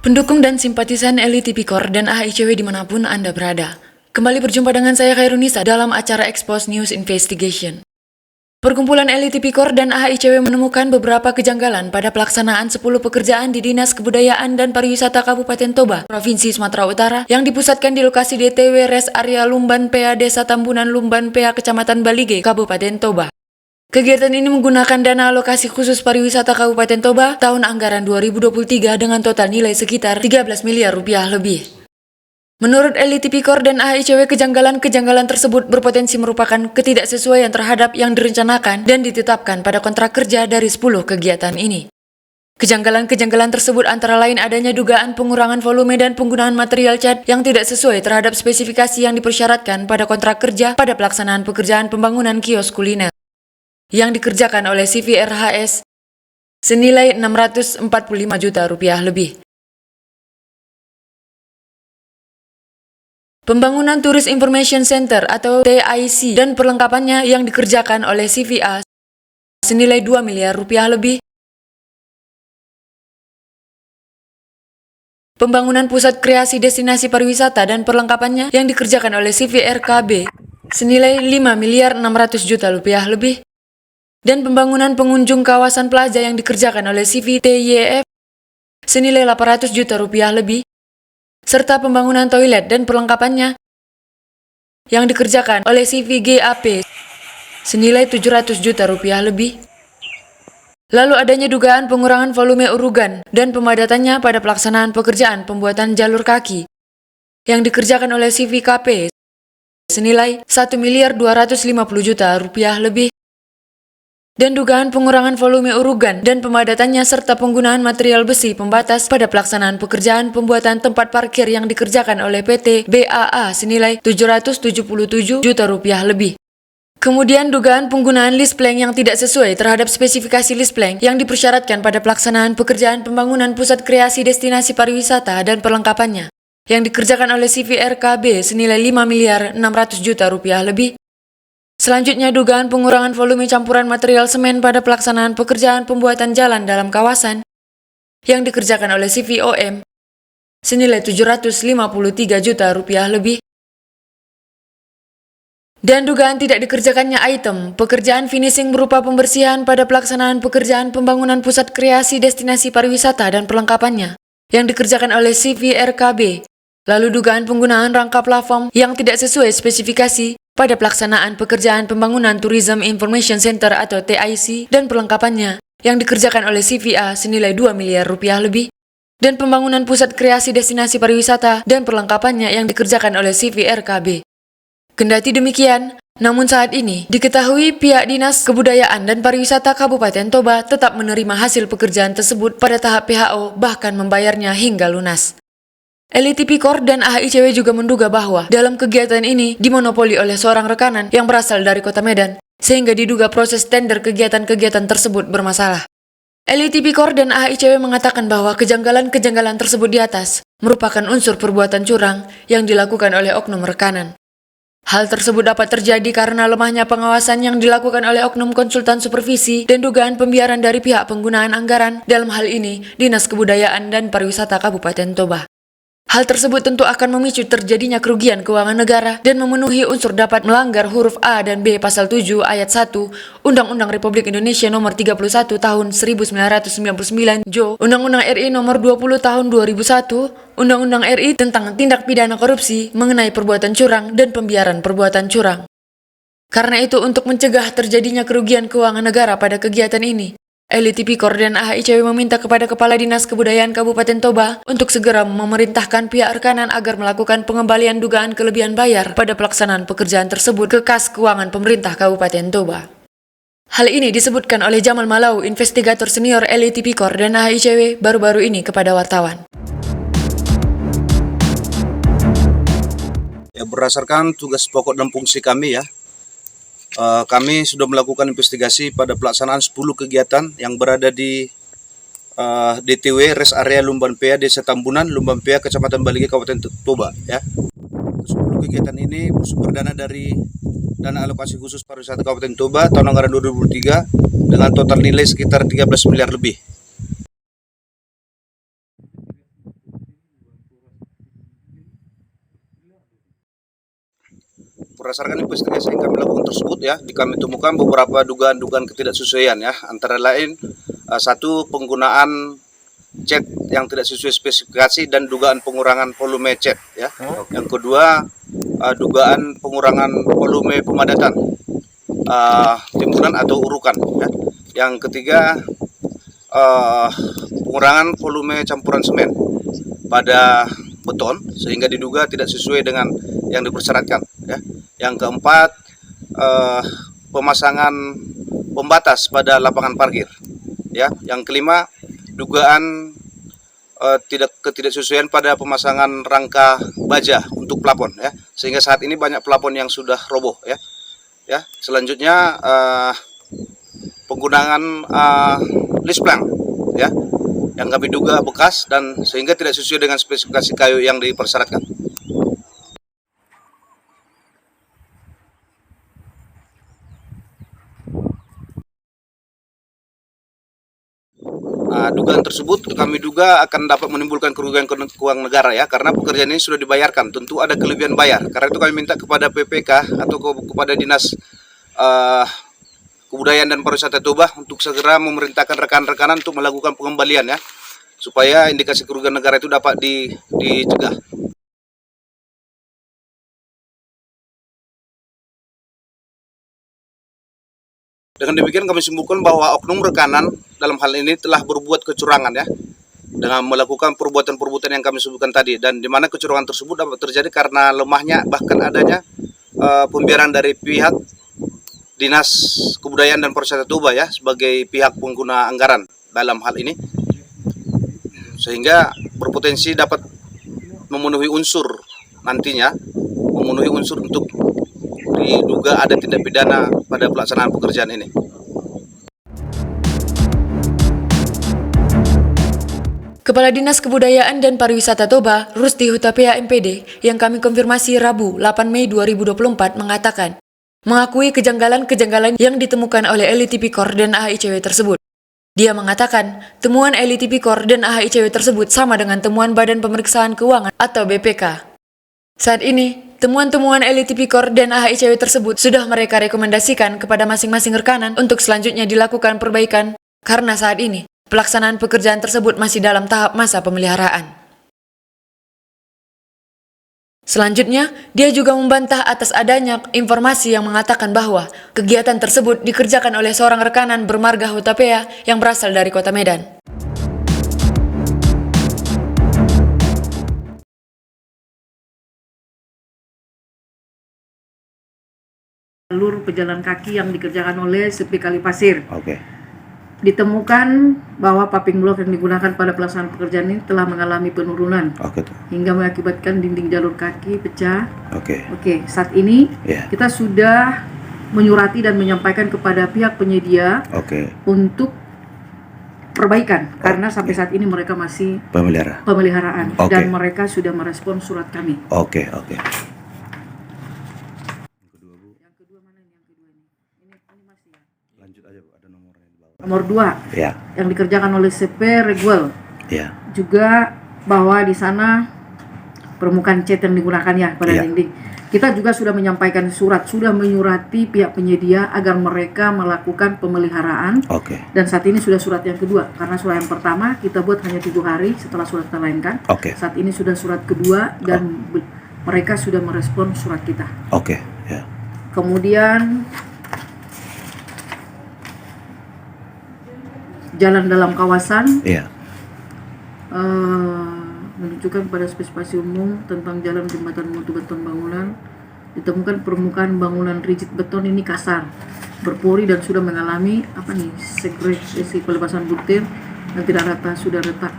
Pendukung dan simpatisan Eli Tipikor dan AHICW dimanapun Anda berada. Kembali berjumpa dengan saya Khairunisa dalam acara Expose News Investigation. Perkumpulan Eli Tipikor dan AHICW menemukan beberapa kejanggalan pada pelaksanaan 10 pekerjaan di Dinas Kebudayaan dan Pariwisata Kabupaten Toba, Provinsi Sumatera Utara yang dipusatkan di lokasi DTW Res Area Lumban PA Desa Tambunan Lumban PA Kecamatan Balige, Kabupaten Toba. Kegiatan ini menggunakan dana alokasi khusus pariwisata Kabupaten Toba tahun anggaran 2023 dengan total nilai sekitar 13 miliar rupiah lebih. Menurut Eli Tipikor dan AHICW, kejanggalan-kejanggalan tersebut berpotensi merupakan ketidaksesuaian terhadap yang direncanakan dan ditetapkan pada kontrak kerja dari 10 kegiatan ini. Kejanggalan-kejanggalan tersebut antara lain adanya dugaan pengurangan volume dan penggunaan material cat yang tidak sesuai terhadap spesifikasi yang dipersyaratkan pada kontrak kerja pada pelaksanaan pekerjaan pembangunan kios kuliner yang dikerjakan oleh CVRHS senilai 645 juta rupiah lebih. Pembangunan Tourist Information Center atau TIC dan perlengkapannya yang dikerjakan oleh CVA senilai 2 miliar rupiah lebih. Pembangunan Pusat Kreasi Destinasi Pariwisata dan perlengkapannya yang dikerjakan oleh CVRKB senilai 5 miliar 600 juta rupiah lebih. Dan pembangunan pengunjung kawasan plaza yang dikerjakan oleh CVTYF senilai 800 juta rupiah lebih, serta pembangunan toilet dan perlengkapannya yang dikerjakan oleh CVGAP senilai 700 juta rupiah lebih. Lalu adanya dugaan pengurangan volume urugan dan pemadatannya pada pelaksanaan pekerjaan pembuatan jalur kaki yang dikerjakan oleh CVKP senilai 1 miliar 250 juta rupiah lebih. Dan dugaan pengurangan volume urugan dan pemadatannya serta penggunaan material besi pembatas pada pelaksanaan pekerjaan pembuatan tempat parkir yang dikerjakan oleh PT BAA senilai 777 juta rupiah lebih. Kemudian dugaan penggunaan list plank yang tidak sesuai terhadap spesifikasi list plank yang dipersyaratkan pada pelaksanaan pekerjaan pembangunan Pusat Kreasi Destinasi Pariwisata dan perlengkapannya yang dikerjakan oleh CVRKB senilai 5 miliar 600 juta rupiah lebih. Selanjutnya, dugaan pengurangan volume campuran material semen pada pelaksanaan pekerjaan pembuatan jalan dalam kawasan yang dikerjakan oleh CVOM senilai 753 juta rupiah lebih. Dan dugaan tidak dikerjakannya item pekerjaan finishing berupa pembersihan pada pelaksanaan pekerjaan pembangunan Pusat Kreasi Destinasi Pariwisata dan perlengkapannya yang dikerjakan oleh CVRKB. Lalu dugaan penggunaan rangka platform yang tidak sesuai spesifikasi pada pelaksanaan pekerjaan pembangunan Tourism Information Center atau TIC dan perlengkapannya yang dikerjakan oleh CVA senilai 2 miliar rupiah lebih, dan pembangunan Pusat Kreasi Destinasi Pariwisata dan perlengkapannya yang dikerjakan oleh CVRKB. Kendati demikian, namun saat ini diketahui pihak Dinas Kebudayaan dan Pariwisata Kabupaten Toba tetap menerima hasil pekerjaan tersebut pada tahap PHO bahkan membayarnya hingga lunas. Eli Tipikor dan AHICW juga menduga bahwa dalam kegiatan ini dimonopoli oleh seorang rekanan yang berasal dari Kota Medan, sehingga diduga proses tender kegiatan-kegiatan tersebut bermasalah. Eli Tipikor dan AHICW mengatakan bahwa kejanggalan-kejanggalan tersebut di atas merupakan unsur perbuatan curang yang dilakukan oleh oknum rekanan. Hal tersebut dapat terjadi karena lemahnya pengawasan yang dilakukan oleh oknum konsultan supervisi dan dugaan pembiaran dari pihak penggunaan anggaran, dalam hal ini Dinas Kebudayaan dan Pariwisata Kabupaten Toba. Hal tersebut tentu akan memicu terjadinya kerugian keuangan negara dan memenuhi unsur dapat melanggar huruf A dan B pasal 7 ayat 1 Undang-Undang Republik Indonesia nomor 31 tahun 1999 JO, Undang-Undang RI nomor 20 tahun 2001, Undang-Undang RI tentang tindak pidana korupsi mengenai perbuatan curang dan pembiaran perbuatan curang. Karena itu, untuk mencegah terjadinya kerugian keuangan negara pada kegiatan ini, Eli Tipikor dan AHICW meminta kepada Kepala Dinas Kebudayaan Kabupaten Toba untuk segera memerintahkan pihak rekanan agar melakukan pengembalian dugaan kelebihan bayar pada pelaksanaan pekerjaan tersebut ke kas keuangan pemerintah Kabupaten Toba. Hal ini disebutkan oleh Jamal Malau, investigator senior Eli Tipikor dan AHICW baru-baru ini kepada wartawan. Ya, berdasarkan tugas pokok dan fungsi kami kami sudah melakukan investigasi pada pelaksanaan 10 kegiatan yang berada di DTW Res Area Lumban PA Desa Tambunan Lumban PA Kecamatan Balige Kabupaten Toba. 10 kegiatan ini bersumber dana dari dana alokasi khusus pariwisata Kabupaten Toba tahun anggaran 2023 dengan total nilai sekitar 13 miliar lebih. berdasarkan investigasi yang kami lakukan tersebut ya, kami temukan beberapa dugaan-dugaan ketidaksesuaian ya, antara lain satu, penggunaan cat yang tidak sesuai spesifikasi dan dugaan pengurangan volume cat ya. Yang kedua, dugaan pengurangan volume pemadatan timuran atau urukan ya. Yang ketiga, pengurangan volume campuran semen pada beton sehingga diduga tidak sesuai dengan yang dipersyaratkan ya. Yang keempat, pemasangan pembatas pada lapangan parkir ya. Yang kelima, dugaan ketidaksesuaian pada pemasangan rangka baja untuk plafon ya, sehingga saat ini banyak plafon yang sudah roboh ya. Selanjutnya penggunaan list plank ya, yang kami duga bekas dan sehingga tidak sesuai dengan spesifikasi kayu yang dipersyaratkan. Dugaan tersebut kami duga akan dapat menimbulkan kerugian keuangan negara ya, karena pekerjaan ini sudah dibayarkan, tentu ada kelebihan bayar. Karena itu kami minta kepada PPK atau kepada Dinas Kebudayaan dan Pariwisata Toba untuk segera memerintahkan rekan-rekanan untuk melakukan pengembalian ya, supaya indikasi kerugian negara itu dapat dicegah. Dengan demikian kami simpulkan bahwa oknum rekanan dalam hal ini telah berbuat kecurangan ya, dengan melakukan perbuatan-perbuatan yang kami sebutkan tadi, dan di mana kecurangan tersebut dapat terjadi karena lemahnya bahkan adanya pembiaran dari pihak Dinas Kebudayaan dan Pariwisata Toba ya, sebagai pihak pengguna anggaran dalam hal ini, sehingga berpotensi dapat memenuhi unsur nantinya, memenuhi unsur untuk diduga ada tindak pidana pada pelaksanaan pekerjaan ini. Kepala Dinas Kebudayaan dan Pariwisata Toba, Rusdi Hutapea MPD, yang kami konfirmasi Rabu 8 Mei 2024 mengatakan, mengakui kejanggalan-kejanggalan yang ditemukan oleh LTIPikor dan AHICW tersebut. Dia mengatakan, temuan LTIPikor dan AHICW tersebut sama dengan temuan Badan Pemeriksaan Keuangan atau BPK. Saat ini, temuan-temuan LTIPikor dan AHICW tersebut sudah mereka rekomendasikan kepada masing-masing rekanan untuk selanjutnya dilakukan perbaikan, karena saat ini, pelaksanaan pekerjaan tersebut masih dalam tahap masa pemeliharaan. Selanjutnya, dia juga membantah atas adanya informasi yang mengatakan bahwa kegiatan tersebut dikerjakan oleh seorang rekanan bermarga Hutapea yang berasal dari kota Medan. Jalur pejalan kaki yang dikerjakan oleh Sepi Kalipasir. Oke. Ditemukan bahwa paving block yang digunakan pada pelaksanaan pekerjaan ini telah mengalami penurunan hingga mengakibatkan dinding jalur kaki pecah. Oke, saat ini kita sudah menyurati dan menyampaikan kepada pihak penyedia untuk perbaikan, karena sampai saat ini mereka masih pemeliharaan dan mereka sudah merespon surat kami. Nomor 2 yang dikerjakan oleh CP Reguel juga bahwa di sana permukaan cat yang digunakan ya pada dinding. Kita juga sudah menyampaikan sudah menyurati pihak penyedia agar mereka melakukan pemeliharaan. Dan saat ini sudah surat yang kedua, karena surat yang pertama kita buat hanya 7 hari setelah surat kita layankan. Saat ini sudah surat kedua dan mereka sudah merespon surat kita. Kemudian jalan dalam kawasan menunjukkan pada spesifikasi umum tentang jalan jembatan mutu beton bangunan. Ditemukan permukaan bangunan rigid beton ini kasar, berpori dan sudah mengalami segregasi pelepasan butir dan tidak rata, sudah retak.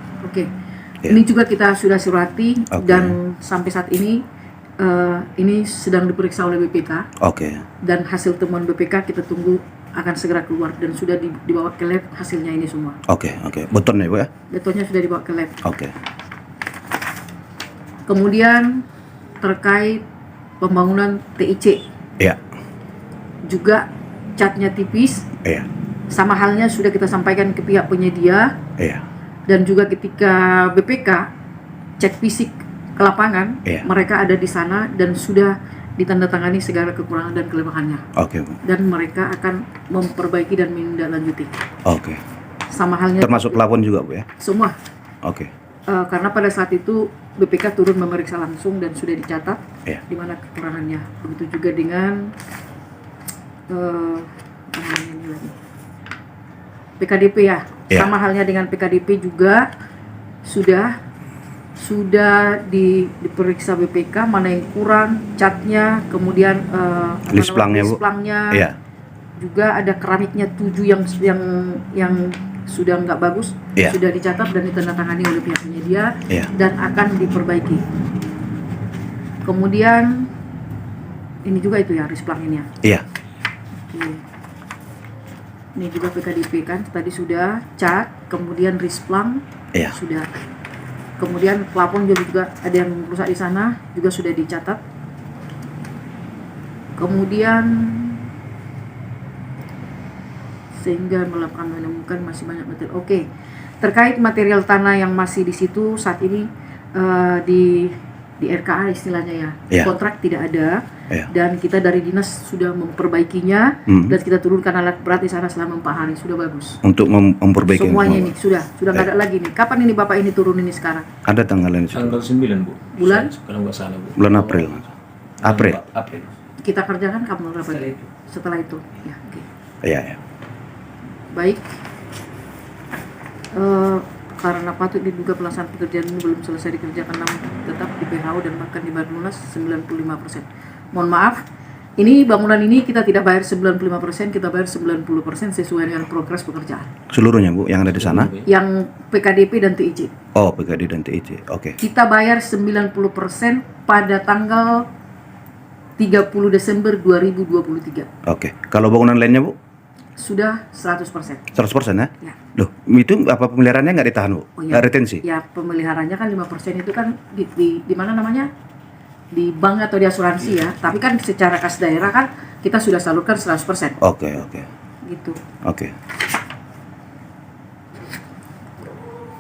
Ini juga kita sudah surati dan sampai saat ini sedang diperiksa oleh BPK. Dan hasil temuan BPK kita tunggu akan segera keluar dan sudah dibawa ke lab hasilnya ini semua. Betonnya Bu ya? Betonnya sudah dibawa ke lab. Kemudian terkait pembangunan TIC. Juga catnya tipis. Sama halnya sudah kita sampaikan ke pihak penyedia. Dan juga ketika BPK cek fisik ke lapangan, mereka ada di sana dan sudah ditandatangani segala kekurangan dan kelemahannya. Oke, Bu. Dan mereka akan memperbaiki dan menindaklanjuti. Oke. Sama halnya Termasuk pelapon juga, Bu ya? semua. Oke. Karena pada saat itu BPK turun memeriksa langsung dan sudah dicatat Iya. di mana kekurangannya. Begitu juga dengan apa namanya ini lagi? PKDP ya. Iya. Sama halnya dengan PKDP juga sudah diperiksa BPK mana yang kurang, catnya, kemudian List plangnya, Bu. plangnya. Iya. Juga ada keramiknya 7 yang sudah nggak bagus, Iya. sudah dicatat dan ditandatangani oleh pihak penyedia Iya. dan akan diperbaiki. Kemudian ini juga itu ya risplang ini ya. Iya. Oke. Ini juga PKDP kan tadi sudah cat, kemudian risplang Iya. sudah. Kemudian plafon juga ada yang rusak di sana juga sudah dicatat. Kemudian sehingga melakukan menemukan masih banyak material. Oke, terkait material tanah yang masih di situ saat ini di RKA istilahnya ya, Iya. kontrak tidak ada Iya. dan kita dari dinas sudah memperbaikinya dan kita turunkan alat berat di sana selama 4 hari sudah bagus. Untuk memperbaiki Semuanya semua. ini sudah nggak ada lagi nih. Kapan ini Bapak ini turun ini sekarang? Ada tanggalnya di situ. Tanggal 9, Bu. Bulan? Kalau nggak salah, Bu. Bulan April. April. April. Kita kerjakan kamu berapa? Setelah itu. Ya, oke. Iya, iya. Baik. Karena patut diduga pelaksanaan pekerjaan ini belum selesai dikerjakan namun tetap di PHO dan bahkan di Badan Lunas 95%. Mohon maaf, ini bangunan ini kita tidak bayar 95%, kita bayar 90% sesuai dengan progres pekerjaan. Seluruhnya, Bu, yang ada di sana? Yang PKDP dan TIC. Oh, PKD dan TIC. Oke. Kita bayar 90% pada tanggal 30 Desember 2023. Oke. Kalau bangunan lainnya, Bu? Sudah 100%. 100% ya? Ya. Loh, itu apa pemeliharaannya nggak ditahan, Bu? Oh, iya. Nggak retensi? Ya, pemeliharanya kan 5% itu kan di mana namanya? Di bank atau di asuransi ya. Tapi kan secara kas daerah kan kita sudah salurkan 100%. Oke, oke. Gitu. Oke.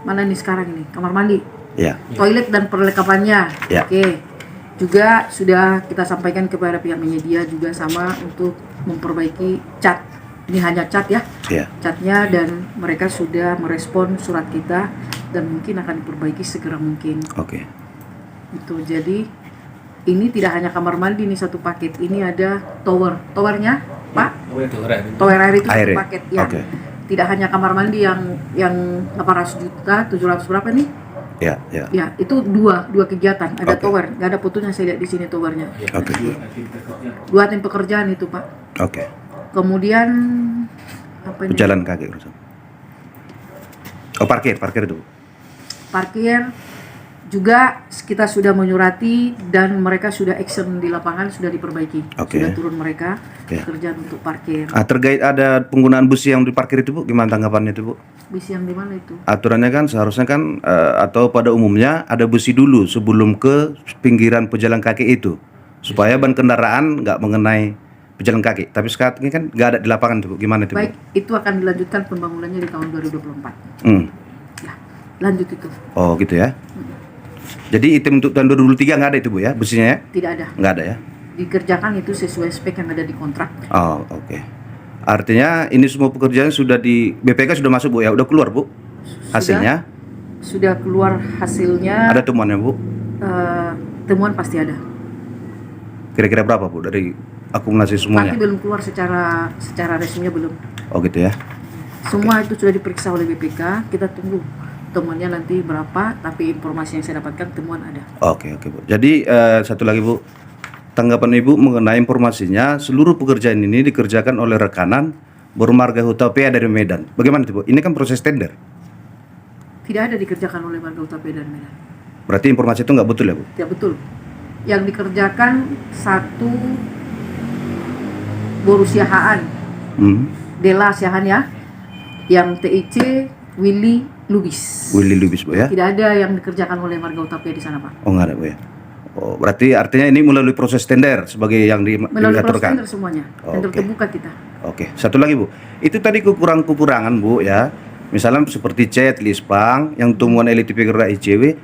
Mana ini sekarang ini? Kamar mandi, Ya. toilet dan perlengkapannya. Ya. Oke. Juga sudah kita sampaikan kepada pihak penyedia juga sama untuk memperbaiki cat. Ini hanya cat ya. Ya. Catnya dan mereka sudah merespon surat kita dan mungkin akan diperbaiki segera mungkin. Oke. Itu jadi ini tidak hanya kamar mandi ini satu paket, ini ada towernya Pak, tower air itu Air satu ya? paket ya. Oke. Tidak hanya kamar mandi yang 800 juta 700 berapa nih Ya, ya. ya, itu dua kegiatan, ada Oke. tower, nggak ada putusnya saya lihat di sini towernya, Oke. 2 tim pekerjaan itu Pak. Oke. Kemudian apa ini, Pejalan kaki. Oh, parkir itu. parkir juga kita sudah menyurati dan mereka sudah action di lapangan, sudah diperbaiki. Oke. Sudah turun mereka Oke. pekerjaan untuk parkir. Terkait ada penggunaan bus yang diparkir itu, Bu, gimana tanggapannya itu, Bu? Bis yang di mana itu? Aturannya kan seharusnya kan atau pada umumnya ada busi dulu sebelum ke pinggiran pejalan kaki itu supaya ban kendaraan nggak mengenai pejalan kaki. Tapi sekarang ini kan nggak ada di lapangan tuh, Bu. Gimana itu, Bu? Baik, itu akan dilanjutkan pembangunannya di tahun 2024. Ya, lanjut itu. Oh, gitu ya. Jadi item untuk tahun 2023 nggak ada itu, Bu ya, businya ya? Tidak ada. Nggak ada ya? Dikerjakan itu sesuai spek yang ada di kontrak. Oh, oke. Artinya ini semua pekerjaan sudah di BPK sudah masuk, Bu ya? Udah keluar, Bu? Hasilnya? Sudah keluar hasilnya. Ada temuannya, Bu? Temuan pasti ada. Kira-kira berapa, Bu, dari akumulasi semuanya? Tapi belum keluar secara resminya belum. Oh, gitu ya. Semua itu sudah diperiksa oleh BPK. Kita tunggu temuannya nanti berapa. Tapi informasi yang saya dapatkan temuan ada. Oke, Bu. Jadi satu lagi, Bu. Tanggapan Ibu mengenai informasinya seluruh pekerjaan ini dikerjakan oleh rekanan Bermarga Hutapea dari Medan. Bagaimana itu, Bu? Ini kan proses tender. Tidak ada dikerjakan oleh Marga Hutapea dan Medan. Berarti informasi itu nggak betul ya, Bu? Tidak betul. Yang dikerjakan satu Boru Siahaan, Dela Siahaan ya. Yang TIC Willy Lubis. Willy Lubis, Bu ya? Tidak ada yang dikerjakan oleh Marga Hutapea di sana, Pak. Oh, nggak ada, Bu ya? Oh, berarti artinya ini melalui proses tender sebagai yang Melalui proses diaturkan. tender semuanya. Tender Oke. terbuka kita. Oke, satu lagi, Bu. Itu tadi kekurangan-kekurangan, Bu ya. Misalnya seperti cat, lispang, yang temuan LTP gerak ICW.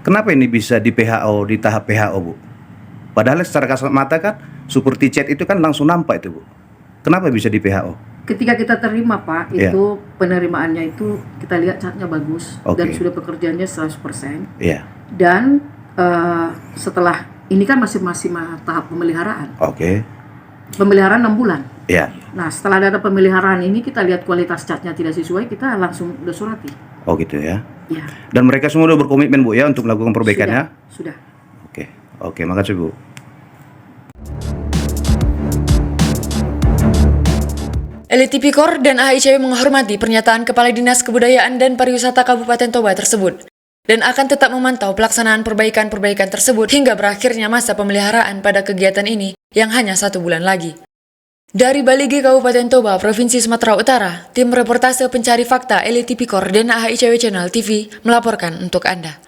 Kenapa ini bisa di PHO, di tahap PHO, Bu? Padahal secara kasat mata kan seperti chat itu kan langsung nampak itu, Bu. Kenapa bisa di PHO? Ketika kita terima Pak, Iya. itu penerimaannya itu kita lihat catnya bagus dan Oke. sudah pekerjaannya 100%. Iya. Dan setelah ini kan masih tahap pemeliharaan. Oke. Pemeliharaan 6 bulan. Iya. Nah, setelah ada pemeliharaan ini kita lihat kualitas catnya tidak sesuai, kita langsung udah surati. Oh gitu ya. Ya. Dan mereka semua udah berkomitmen, Bu, ya, untuk melakukan perbaikannya. Sudah. Oke. Oke, makasih, Bu. Elit Tipikor dan AHICW menghormati pernyataan Kepala Dinas Kebudayaan dan Pariwisata Kabupaten Toba tersebut dan akan tetap memantau pelaksanaan perbaikan-perbaikan tersebut hingga berakhirnya masa pemeliharaan pada kegiatan ini yang hanya 1 bulan lagi. Dari Baligi Kabupaten Toba, Provinsi Sumatera Utara, tim reportase pencari fakta Elit Tipikor dan AHICW Channel TV melaporkan untuk Anda.